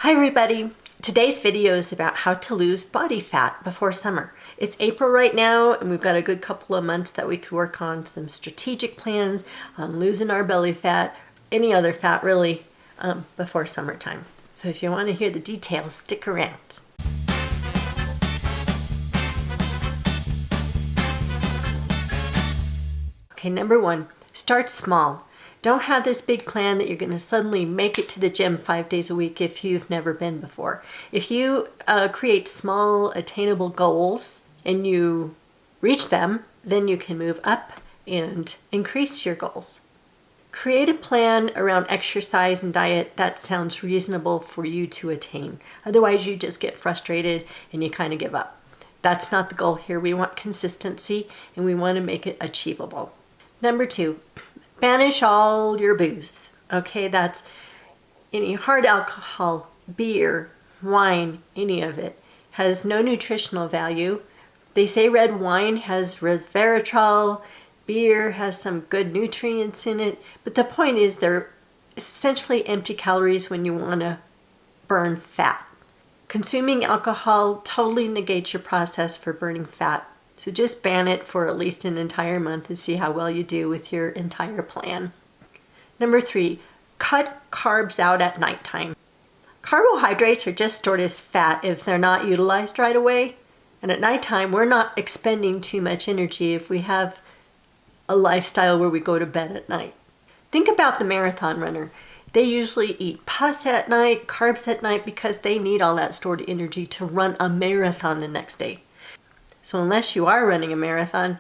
Hi everybody! Today's video is about how to lose body fat before summer. It's April right now and we've got a good couple of months that we could work on some strategic plans on losing our belly fat, any other fat really, before summertime. So if you want to hear the details, stick around. Okay, number one, start small. Don't have this big plan that you're going to suddenly make it to the gym 5 days a week if you've never been before. If you create small attainable goals and you reach them, then you can move up and increase your goals. Create a plan around exercise and diet that sounds reasonable for you to attain. Otherwise, you just get frustrated and you kind of give up. That's not the goal here. We want consistency and we want to make it achievable. Number two, banish all your booze. Okay, that's any hard alcohol, beer, wine, any of it. Has no nutritional value. They say red wine has resveratrol, beer has some good nutrients in it, but the point is they're essentially empty calories when you want to burn fat. Consuming alcohol totally negates your process for burning fat. So just ban it for at least an entire month and see how well you do with your entire plan. Number three, cut carbs out at nighttime. Carbohydrates are just stored as fat if they're not utilized right away. And at nighttime, we're not expending too much energy if we have a lifestyle where we go to bed at night. Think about the marathon runner. They usually eat pasta at night, carbs at night, because they need all that stored energy to run a marathon the next day. So unless you are running a marathon,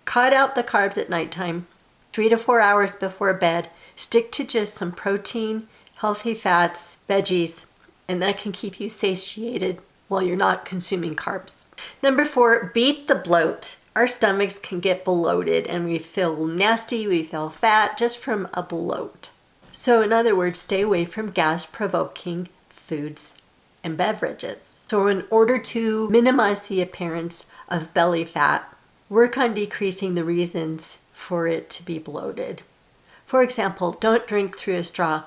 cut out the carbs at nighttime, 3 to 4 hours before bed. Stick to just some protein, healthy fats, veggies, and that can keep you satiated while you're not consuming carbs. Number four, beat the bloat. Our stomachs can get bloated and we feel nasty, we feel fat just from a bloat. So in other words, stay away from gas-provoking foods and beverages. So in order to minimize the appearance of belly fat, work on decreasing the reasons for it to be bloated. For example, don't drink through a straw.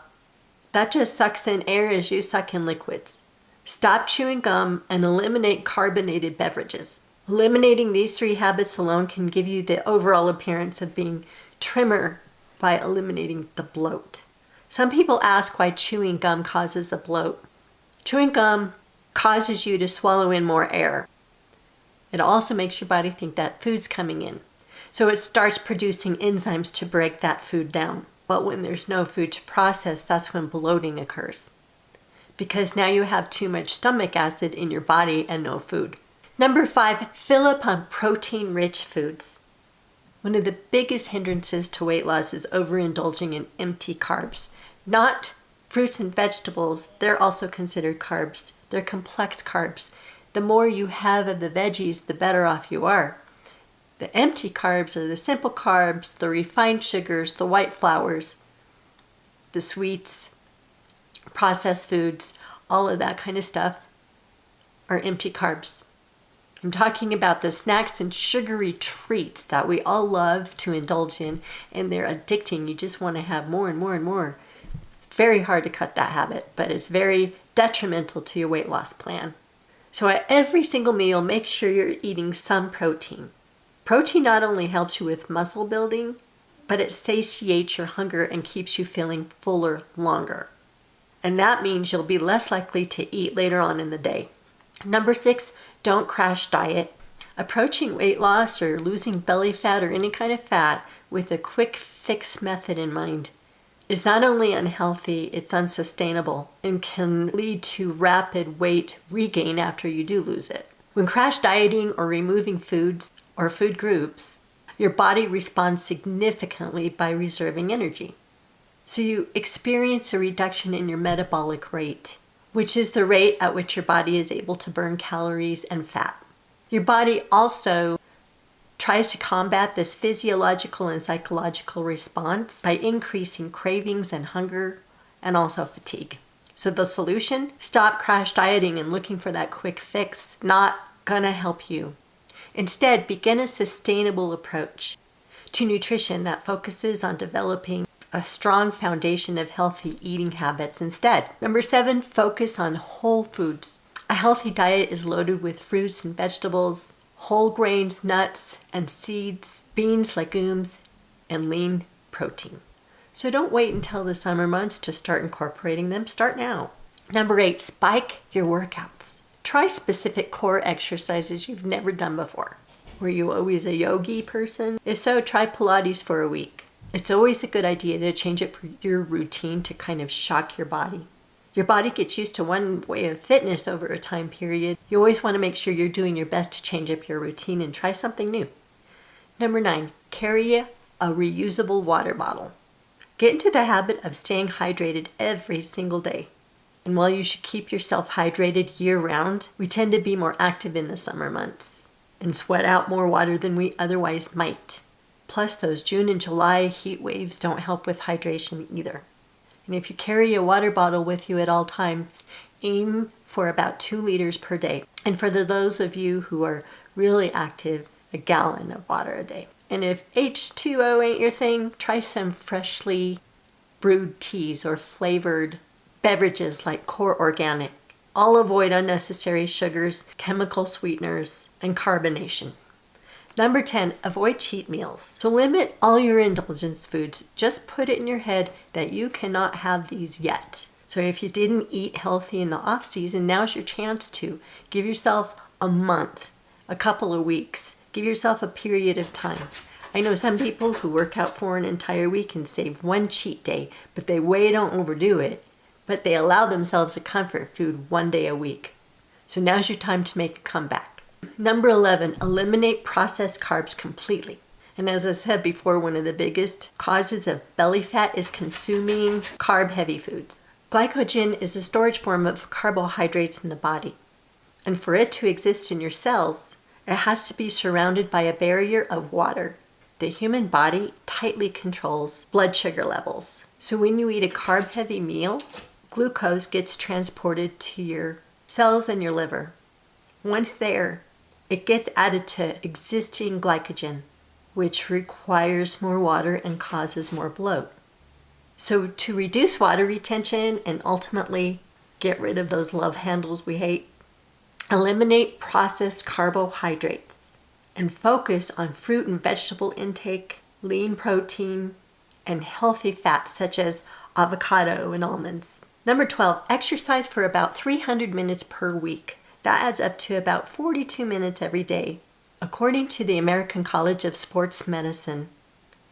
That just sucks in air as you suck in liquids. Stop chewing gum and eliminate carbonated beverages. Eliminating these 3 habits alone can give you the overall appearance of being trimmer by eliminating the bloat. Some people ask why chewing gum causes a bloat. Chewing gum causes you to swallow in more air. It also makes your body think that food's coming in. So it starts producing enzymes to break that food down. But when there's no food to process, that's when bloating occurs. Because now you have too much stomach acid in your body and no food. Number 5, fill up on protein-rich foods. One of the biggest hindrances to weight loss is overindulging in empty carbs. Not fruits and vegetables, they're also considered carbs. They're complex carbs. The more you have of the veggies, the better off you are. The empty carbs are the simple carbs, the refined sugars, the white flours, the sweets, processed foods, all of that kind of stuff are empty carbs. I'm talking about the snacks and sugary treats that we all love to indulge in, and they're addicting. You just want to have more and more and more. It's very hard to cut that habit, but it's very detrimental to your weight loss plan. So at every single meal, make sure you're eating some protein. Protein not only helps you with muscle building, but it satiates your hunger and keeps you feeling fuller longer. And that means you'll be less likely to eat later on in the day. Number 6, don't crash diet. Approaching weight loss or losing belly fat or any kind of fat with a quick fix method in mind is not only unhealthy, it's unsustainable and can lead to rapid weight regain after you do lose it. When crash dieting or removing foods or food groups, your body responds significantly by reserving energy. So you experience a reduction in your metabolic rate, which is the rate at which your body is able to burn calories and fat. Your body also tries to combat this physiological and psychological response by increasing cravings and hunger and also fatigue. So the solution? Stop crash dieting and looking for that quick fix. Not gonna help you. Instead, begin a sustainable approach to nutrition that focuses on developing a strong foundation of healthy eating habits instead. Number 7, focus on whole foods. A healthy diet is loaded with fruits and vegetables, whole grains, nuts and seeds, beans, legumes, and lean protein. So don't wait until the summer months to start incorporating them. Start now. Number 8, spike your workouts. Try specific core exercises you've never done before. Were you always a yogi person? If so, try Pilates for a week. It's always a good idea to change up your routine to kind of shock your body. Your body gets used to one way of fitness over a time period. You always want to make sure you're doing your best to change up your routine and try something new. Number 9, carry a reusable water bottle. Get into the habit of staying hydrated every single day. And while you should keep yourself hydrated year-round, we tend to be more active in the summer months and sweat out more water than we otherwise might. Plus, those June and July heat waves don't help with hydration either. And if you carry a water bottle with you at all times, aim for about 2 liters per day. And for those of you who are really active, a gallon of water a day. And if H2O ain't your thing, try some freshly brewed teas or flavored beverages like Core Organic. All avoid unnecessary sugars, chemical sweeteners, and carbonation. Number 10, avoid cheat meals. So limit all your indulgence foods. Just put it in your head that you cannot have these yet. So if you didn't eat healthy in the off season, now's your chance to. Give yourself a month, a couple of weeks. Give yourself a period of time. I know some people who work out for an entire week and save one cheat day, but they way don't overdo it. But they allow themselves a comfort food 1 day a week. So now's your time to make a comeback. Number 11, eliminate processed carbs completely. And as I said before, one of the biggest causes of belly fat is consuming carb-heavy foods. Glycogen is a storage form of carbohydrates in the body. And for it to exist in your cells, it has to be surrounded by a barrier of water. The human body tightly controls blood sugar levels. So when you eat a carb-heavy meal, glucose gets transported to your cells and your liver. Once there, it gets added to existing glycogen, which requires more water and causes more bloat. So to reduce water retention and ultimately get rid of those love handles we hate, eliminate processed carbohydrates and focus on fruit and vegetable intake, lean protein, and healthy fats such as avocado and almonds. Number 12, exercise for about 300 minutes per week. That adds up to about 42 minutes every day. According to the American College of Sports Medicine,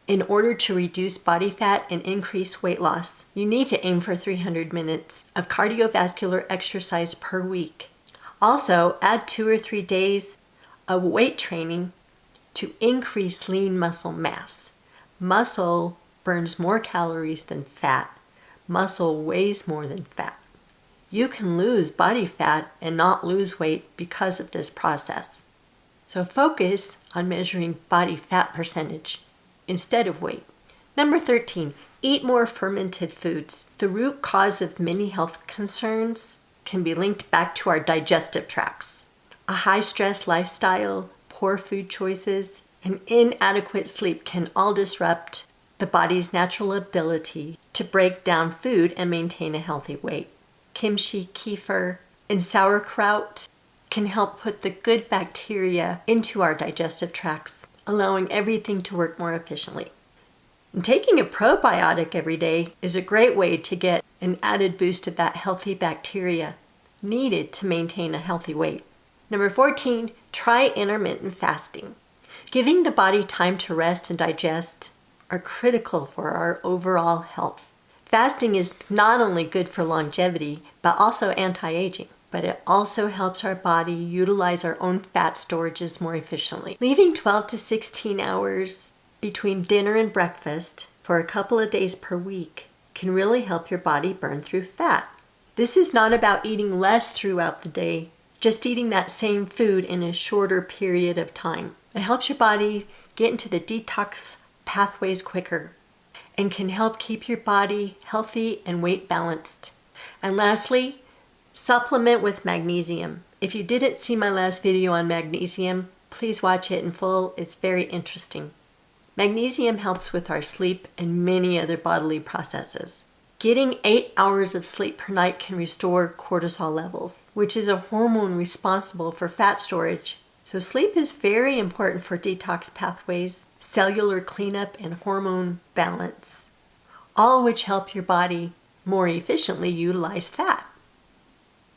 in order to reduce body fat and increase weight loss, you need to aim for 300 minutes of cardiovascular exercise per week. Also, add 2 or 3 days of weight training to increase lean muscle mass. Muscle burns more calories than fat. Muscle weighs more than fat. You can lose body fat and not lose weight because of this process. So focus on measuring body fat percentage instead of weight. Number 13, eat more fermented foods. The root cause of many health concerns can be linked back to our digestive tracts. A high-stress lifestyle, poor food choices, and inadequate sleep can all disrupt the body's natural ability to break down food and maintain a healthy weight. Kimchi, kefir, and sauerkraut can help put the good bacteria into our digestive tracts, allowing everything to work more efficiently. And taking a probiotic every day is a great way to get an added boost of that healthy bacteria needed to maintain a healthy weight. Number 14, try intermittent fasting. Giving the body time to rest and digest are critical for our overall health. Fasting is not only good for longevity, but also anti-aging. But it also helps our body utilize our own fat storages more efficiently. Leaving 12 to 16 hours between dinner and breakfast for a couple of days per week can really help your body burn through fat. This is not about eating less throughout the day, just eating that same food in a shorter period of time. It helps your body get into the detox pathways quicker and can help keep your body healthy and weight balanced. And lastly, supplement with magnesium. If you didn't see my last video on magnesium, please watch it in full. It's very interesting. Magnesium helps with our sleep and many other bodily processes. Getting 8 hours of sleep per night can restore cortisol levels, which is a hormone responsible for fat storage. So sleep is very important for detox pathways, cellular cleanup, and hormone balance, all which help your body more efficiently utilize fat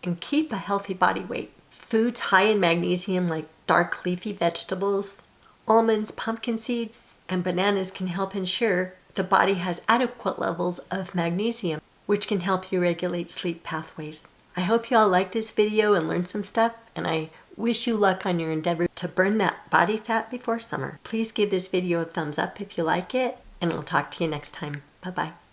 and keep a healthy body weight. Foods high in magnesium like dark leafy vegetables, almonds, pumpkin seeds, and bananas can help ensure the body has adequate levels of magnesium, which can help you regulate sleep pathways. I hope you all like this video and learned some stuff, and I wish you luck on your endeavor to burn that body fat before summer. Please give this video a thumbs up if you like it, and I'll talk to you next time. Bye-bye.